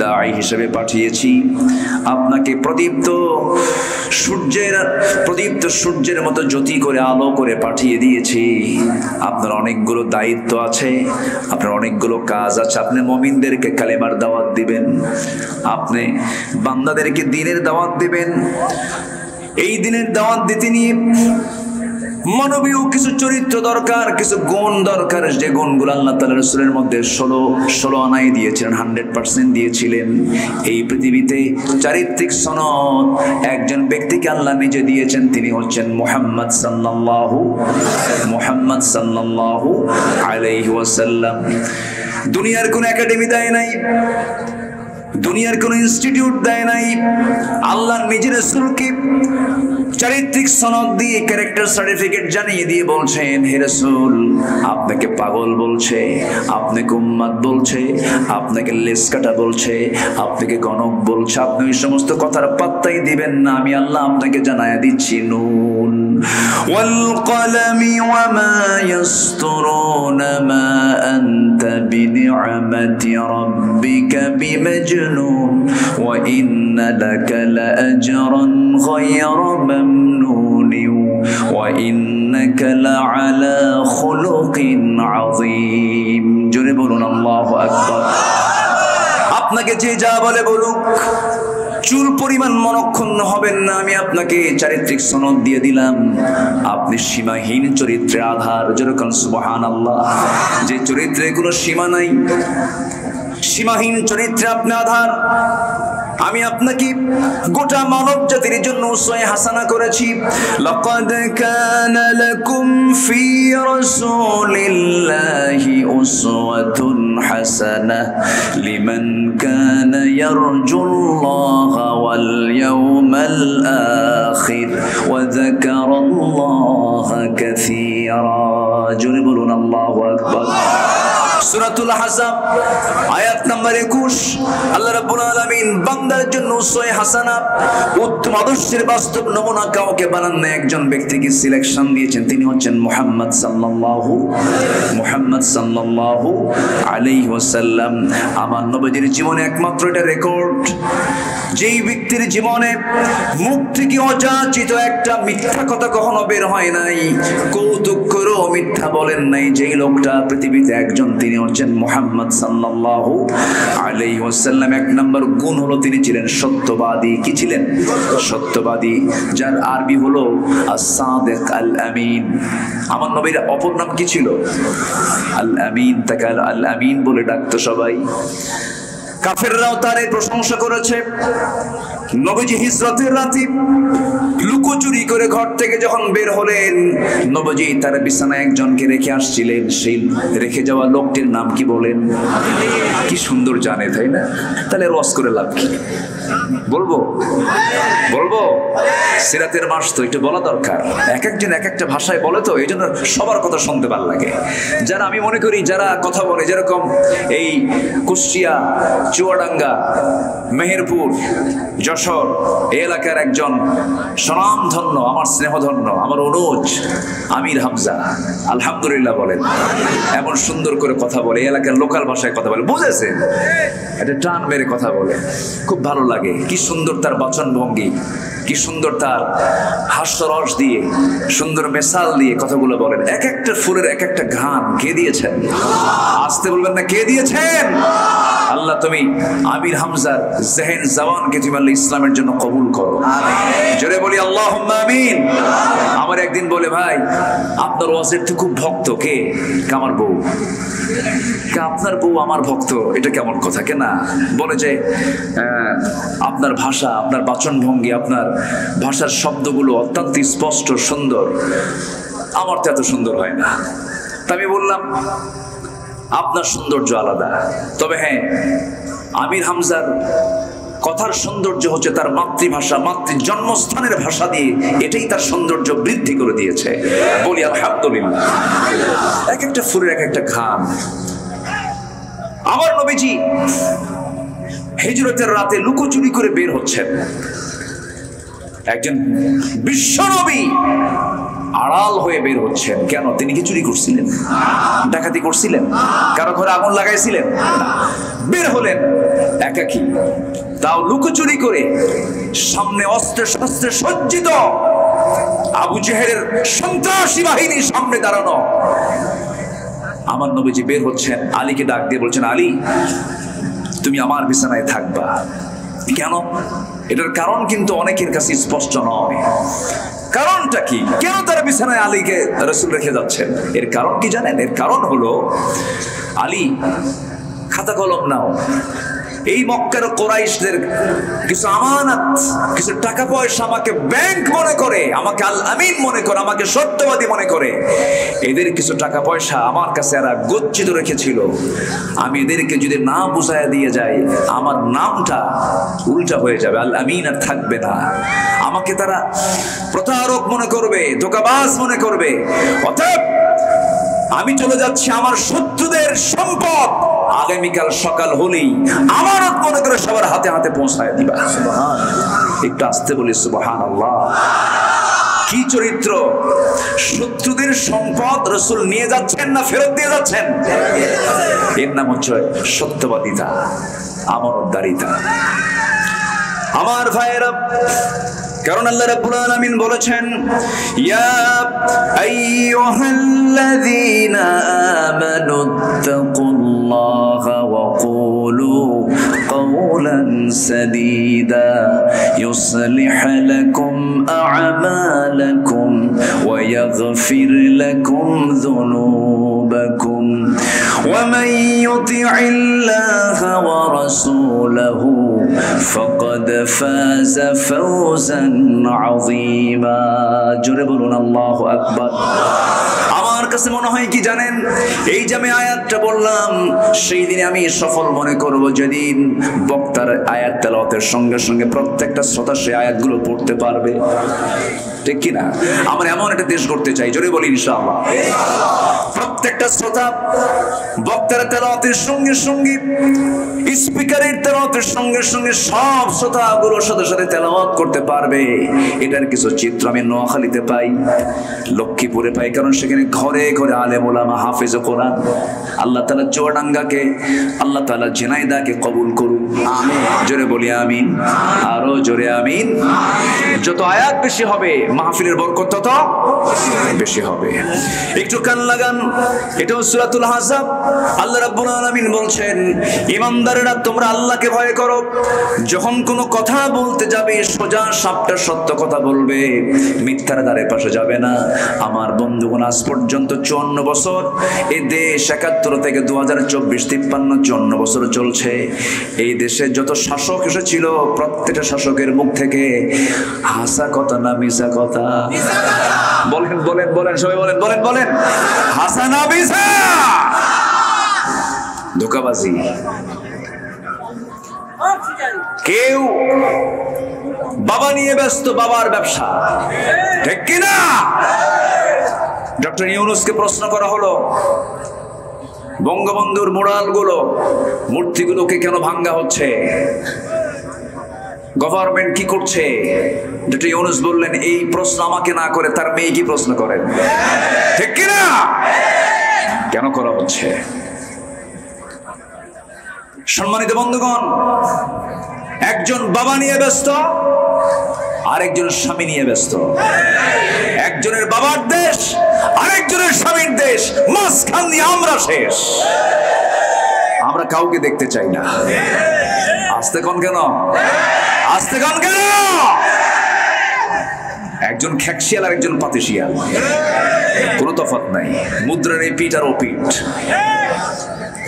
দাঈ হিসেবে পাঠিয়েছি। আপনাকে প্রদীপ্ত সূর্যের মতো জ্যোতি করে আলো করে পাঠিয়ে দিয়েছি। আপনার অনেকগুলো দায়িত্ব আছে, আপনার অনেকগুলো কাজ আছে। আপনি মুমিনদেরকে কালেমার দাওয়াত দিবেন, আপনি বান্দাদেরকে দ্বীনের দাওয়াত দিবেন। এই দিনের দাওয়াত দিতে নিয়ে মানবীয় কিছু চরিত্র দরকার, কিছু গুণ দরকার, যে গুণগুলো আল্লাহ তাআলা রাসূলের মধ্যে 16 আনায় দিয়েছিলেন, 100% দিয়েছিলেন। এই পৃথিবীতে চারিত্রিক সনদ একজন ব্যক্তিকে আল্লাহ নিজে দিয়েছেন, তিনি হচ্ছেন মুহাম্মদ সাল্লাল্লাহু আলাইহি ওয়াসাল্লাম। দুনিয়ার কোন একাডেমি দেয় নাই, দুনিয়ার কোন ইনস্টিটিউট দেয় নাই, আল্লাহ নিজের রাসূলকে চারিত্রিক সনদ দিয়ে, ক্যারেক্টার সার্টিফিকেট জানিয়ে দিয়ে বলছেন, হে রাসূল, আপনাকে পাগল বলছে, আপনাকে উম্মাদ বলছে, আপনাকে লেস কাটা বলছে, আপনাকে গণক বলছে, আপনি ওই সমস্ত কথার পাত্তাই দিবেন না। আমি আল্লাহ আপনাকে জানায়া দিচ্ছি, নুন ওয়াল কলামি ওয়া মা ইয়াসতুরুন মা আনতা বিনি'মাতি রাব্বিকা বিমাজনুন ওয়া ইন্না লাকা লাআজরান গায়রা ممنون وإنك لعلى خلق عظيم জোরে বলুন আল্লাহু আকবার। আপনাকে যে যা বলে বলুক, চুল পরিমাণ মনক্ষুণ্ণ হবেন না। আমি আপনাকে চারিত্রিক সনদ দিয়ে দিলাম, আপনি সীমাহীন চরিত্রের আধার। যেরকম সুবহানাল্লাহ, যে চরিত্রে কোনো সীমা নাই, সীমাহীন চরিত্রে আপনি আধার। আমি আপনাকে গোটা মানব জাতির জন্য উসওয়ায়ে হাসানা করেছি। লাকাদ কানা লাকুম ফি রাসূলিল্লাহি উসওয়াতুন হাসানাহ লিমান কানা ইয়ারজুল্লাহা ওয়াল ইয়াওমাল আখির ওয়া যাকারাল্লাহা কাসীরা। জোরে বলুন আল্লাহু আকবার। সূরাতুল আহজাব আয়াত নাম্বার 21, আল্লাহ রাব্বুল আলামিন বান্দার জন্য উসওয়ায়ে হাসানা, উত্তম আদর্শের বাস্তব নমুনা কাউকে বানান না, একজন ব্যক্তিকে সিলেকশন দিয়েছেন, তিনি হচ্ছেন মুহাম্মদ সাল্লাল্লাহু আলাইহি ওয়াসাল্লাম। আমার নবীর জীবনে একমাত্র এটা রেকর্ড, যেই ব্যক্তির জীবনে মুখ থেকে অযাচিত একটা মিথ্যা কথা কখনো বের হয় নাই, কৌতুক করেও মিথ্যা বলেন নাই, যেই লোকটা পৃথিবীতে একজন, তিনি হচ্ছেন মুহাম্মদ সাল্লাল্লাহু আলাইহি ওয়াসাল্লাম। এক নম্বর গুণ হলো তিনি ছিলেন সত্যবাদী। কি ছিলেন? সত্যবাদী, যার আরবি হলো as-সাদিক আল-আমিন। আমার নবীর অপর নাম কি ছিল? আল-আমিন। তাকে আল-আমিন বলে ডাকতো সবাই। কাফেররাও তার এই প্রশংসা করেছে। নবীজি হিজরতের রাতে লুকোচুরি করে ঘর থেকে যখন বের হলেন, নবীজি তার বিছানায় একজনকে রেখে আসছিলেন। সেই রেখে যাওয়া লোকটির নাম কি বলেন? কি সুন্দর জানে, তাই না? তাহলে রস করে লাভ কি? বলবো সিরাতের মাস তো একটু বলা দরকার। এক একজন এক একটা ভাষায় বলে, তো এই জন্য সবার কথা শুনতে ভালো লাগে। যারা আমি মনে করি যারা কথা বলে, যেরকম এই কুষ্টিয়া, চুয়াডাঙ্গা, মেহেরপুর, যশোর এই এলাকার একজন স্বনামধন্য, আমার স্নেহধন্য, আমার অনুজ আমির হামজা, আলহামদুলিল্লাহ বলেন, এমন সুন্দর করে কথা বলে, এই এলাকার লোকাল ভাষায় কথা বলে, বুঝেছে? এটা টান মেরে কথা বলে, খুব ভালো লাগে। কি সুন্দর তার বচন ভঙ্গি, কি সুন্দর তার হাস্যরস দিয়ে, সুন্দর মেসাল দিয়ে কথাগুলো বলেন। এক একটা ফুলের এক একটা ঘ্রাণ কে দিয়েছেন? আসতে বলবেন না, কে দিয়েছেন? আল্লাহ তুমি আমির হামজার জেহেন জওয়ানকে তুমি আল্লাহ ইসলামের জন্য কবুল করো। জোরে বলি আল্লাহুম্মা আমিন। আমার একদিন বলে, ভাই আপনার ওয়াজের তো খুব ভক্ত কে? আমার বউ। আপনার বউ আমার ভক্ত, এটা কেমন কথা? কেনা বলে যে আপনার ভাষা, আপনার বাচন ভঙ্গি, আপনার ভাষার শব্দগুলো অত্যন্ত স্পষ্ট সুন্দর, আমার তো এত সুন্দর হয় না। তা আমি বললাম, আপনার সৌন্দর্য আলাদা, তবে হ্যাঁ আমির হামজার কথার সৌন্দর্য হচ্ছে তার মাতৃভাষা, জন্মস্থানের ভাষা দিয়ে, এটাই তার সৌন্দর্য বৃদ্ধি করে দিয়েছে। বলি আলহামদুলিল্লাহ। এক একটা ফুলের এক একটা ঘ্রাণ। আমার নবীজি হিজরতের রাতে লুকোচুরি করে বের হচ্ছেন। একজন বিশ্বনবী আড়াল হয়ে বের হচ্ছেন। কেন? তিনি কি চুরি করছিলেন, ডাকাতি করছিলেন, কারো ঘরে আগুন লাগাইছিলেন? বের হলেন একাকী, তাও লুকোচুরি করে। সামনে অস্ত্রে শস্ত্রে সজ্জিত আবু জেহেলের সন্ত্রাসী বাহিনীর সামনে দাঁড়ানো। আমার নবীজি বের হচ্ছেন, আলীকে ডাক দিয়ে বলছেন, আলী তুমি আমার বিছানায় থাকবা। কেন? এটার কারণ কিন্তু অনেকের কাছে স্পষ্ট নয়। কারণটা কি? কেন তারা বিছানায় আলীকে রাসূল রেখে যাচ্ছেন? এর কারণ কি জানেন? এর কারণ হলো, আলী খাতা কলম নাও, এই মক্কার কুরাইশদের কিছু আমানত, কিছু টাকা পয়সা আমাকে ব্যাংক মনে করে, আমাকে আল আমিন মনে করে, আমাকে সত্যবাদী মনে করে। এদের কিছু টাকা পয়সা আমার কাছে এরা গচ্ছিত রেখেছিল। আমি এদেরকে যদি না বুঝাইয়া দিয়ে যাই, আমার নামটা উল্টা হয়ে যাবে, আল আমিন আর থাকবে না। আমাকে তারা প্রতারক মনে করবে, ধোঁকাবাজ মনে করবে। অতএব আমি চলে যাচ্ছি আমার শত্রুদের সম্পদ আগামীকাল সকাল হলেই আমানত মনে করে সবার হাতে হাতে পৌঁছায় দিবা। একটু আসতে বলি সুবহানাল্লাহ। কি চরিত্র! শত্রুদের সম্পদ রাসূল নিয়ে যাচ্ছেন না ফেরত দিয়ে যাচ্ছেন? এর নাম হচ্ছে সত্যবাদিতা, আমানতদারিতা। আমার ভাইয়েরা, কারণ আল্লাহ রাব্বুল আলামিন বলেছেন, ইয়া আইয়ুহাল্লাযীনা আমানুত্তাকুল্লাহা ওয়া কুলু কাওলান সাদীদা ইউসলিহ লাকুম আ'মালাকুম ওয়া ইয়াগফির লাকুম যুনুবাকুম ওয়া মান ইউতি'ইল্লাহা ওয়া রাসূলাহু ফাকাদ ফাযা ফাওজান আযীমা। জোরে বলুন আল্লাহু আকবার। আমার কাছে মনে হয় কি জানেন, এই যে আমি আয়াতটা বললাম, সেই দিনে আমি সফল মনে করব যেদিন বক্তার আয়াত তেলাওয়াতের সঙ্গে সঙ্গে প্রত্যেকটা শ্রোতা সেই আয়াতগুলো পড়তে পারবে। ঠিক কিনা? আমরা এমন একটা দেশ করতে চাই, জোরে বলি ইনশাআল্লাহ। প্রত্যেকটা শ্রোতা বক্তার তেলাওয়াতের সঙ্গে সঙ্গে, স্পিকারের তেলাওয়াতের সঙ্গে সঙ্গে সব শ্রোতাগুলোর সাথে সাথে তেলাওয়াত করতে পারবে। এটার কিছু চিত্র আমি নোয়াখালীতে পাই, লক্ষ্মীপুরে পাই, কারণ সেখানে ঘরে ঘরে আলেম ওলামা হাফেজ কোরআন। আল্লাহ তাআলা চুয়াডাঙ্গাকে, আল্লাহ তাআলা ঝিনাইদহকে কবুল করুন, আমিন। জোরে বলি আমিন, আরো জোরে আমিন। যত আয়াত বেশি হবে মাহফিলের বরকত তত বেশি হবে। একটু কান লাগান, এটা সূরাতুল আহজাব। আল্লাহ রাব্বুল আলামিন বলছেন, ইমানদারেরা তোমরা আল্লাহকে ভয় করো। যখন কোনো কথা বলতে যাবে সোজা সাপটা সত্য কথা বলবে, মিথ্যার ধারে পাশে যাবে না। আমার বন্ধুগণ, আজ পর্যন্ত 54 বছর এই দেশ 71 থেকে 2024 53 54 বছর চলছে। এই দেশে যত শাসক এসেছিল প্রত্যেকটা শাসকের মুখ থেকে হাসা কথা না মিছা কথা? বলেন বলেন বলেন, সবাই বলেন বলেন বলেন, হাসা না মিছা? ধোঁকাবাজি। কেউ বাবা নিয়ে ব্যস্ত, বাবার ব্যবসা, ঠিক কিনা? ডক্টর ইউনূসকে প্রশ্ন করা হলো, বঙ্গবন্ধুর মুরালগুলো, মূর্তিগুলোকে কেন ভাঙ্গা হচ্ছে, গভর্নমেন্ট কি করছে? ডক্টর ইউনূস বললেন, এই প্রশ্ন আমাকে না করে তার মেয়ে কি প্রশ্ন করেন, ঠিক কিনা? কেন করা হচ্ছে? সম্মানিত বন্ধুগণ, একজন বাবা নিয়ে ব্যস্ত, আরেকজন স্বামী নিয়ে ব্যস্ত। একজনের বাবার দেশ, আরেকজনের স্বামীর দেশ, মাঝখান দিয়ে আমরা শেষ। আমরা কাউকে দেখতে চাই না। আস্তে কোন কেন? আস্তে কোন কেন? একজন খ্যাকশিয়াল আর একজন পাতিশিয়াল, কোনো তফাৎ নাই। মুদ্রার এই পিঠ আর ও পিঠ।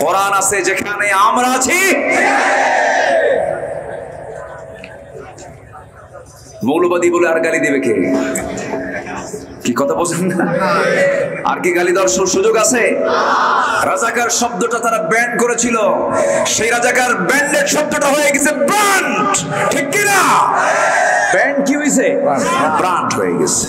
কোরআন আছে যেখানে, আমরা আছি। মৌলবাদী বলে আর গালি দিবে কে? কি কথা বলছেন না? আর কি গালি দেওয়ার সুযোগ আছে? রাজাকার শব্দটা তারা ব্যান্ড করেছিল, সেই রাজাকার ব্যান্ডেড শব্দটা হয়ে গেছে ব্র্যান্ড, ঠিক কিনা? ব্যান্ড কি হয়েছে? ব্র্যান্ড হয়ে গেছে।